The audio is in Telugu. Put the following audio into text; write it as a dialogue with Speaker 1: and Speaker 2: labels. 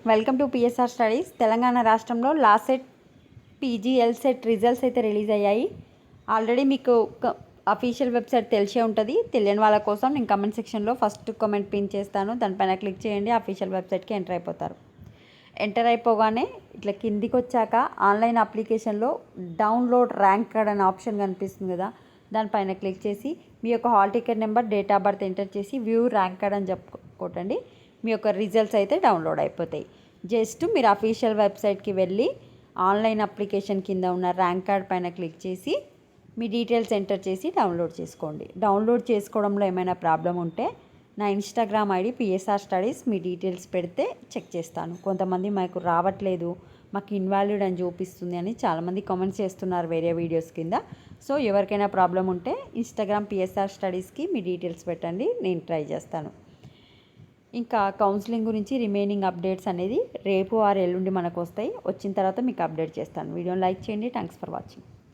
Speaker 1: Welcome to PSR studies. Telangana రాష్ట్రంలో లాస్ట్ సెట్ పీజీ ఎల్సెట్ రిజల్ట్స్ అయితే రిలీజ్ అయ్యాయి. ఆల్రెడీ మీకు అఫీషియల్ వెబ్సైట్ తెలిసే ఉంటుంది. తెలియని వాళ్ళ కోసం నేను కమెంట్ సెక్షన్లో ఫస్ట్ కామెంట్ పిన్ చేస్తాను. దానిపైన క్లిక్ చేయండి, అఫీషియల్ వెబ్సైట్కి ఎంటర్ అయిపోతారు. ఎంటర్ అయిపోగానే ఇట్లా కిందికి వచ్చాక ఆన్లైన్ అప్లికేషన్లో డౌన్లోడ్ ర్యాంక్ కార్డ్ అనే ఆప్షన్ కనిపిస్తుంది కదా, దానిపైన క్లిక్ చేసి మీ యొక్క hall ticket number, date of birth enter చేసి వ్యూ ర్యాంక్ కార్డ్ అని కొట్టండి. మీ యొక్క రిజల్ట్స్ అయితే డౌన్లోడ్ అయిపోతాయి. జస్ట్ మీరు అఫీషియల్ వెబ్సైట్కి వెళ్ళి ఆన్లైన్ అప్లికేషన్ కింద ఉన్న ర్యాంక్ కార్డ్ పైన క్లిక్ చేసి మీ డీటెయిల్స్ ఎంటర్ చేసి డౌన్లోడ్ చేసుకోండి. డౌన్లోడ్ చేసుకోవడంలో ఏమైనా ప్రాబ్లం ఉంటే నా ఇన్స్టాగ్రామ్ ఐడి పిఎస్ఆర్ స్టడీస్ మీ డీటెయిల్స్ పెడితే చెక్ చేస్తాను. కొంతమంది మాకు రావట్లేదు, మాకు ఇన్వాలిడ్ అని చూపిస్తుంది అని చాలామంది కామెంట్స్ చేస్తున్నారు వేరే వీడియోస్ కింద. సో ఎవరికైనా ప్రాబ్లం ఉంటే ఇన్స్టాగ్రామ్ పిఎస్ఆర్ స్టడీస్కి మీ డీటెయిల్స్ పెట్టండి, నేను ట్రై చేస్తాను. ఇంకా కౌన్సిలింగ్ గురించి రిమైనింగ్ అప్డేట్స్ అనేది రేపు ఆర్ ఎల్లుండి మనకు వస్తాయి. వచ్చిన తర్వాత మీకు అప్డేట్ చేస్తాను. వీడియోని లైక్ చేయండి. Thanks for watching.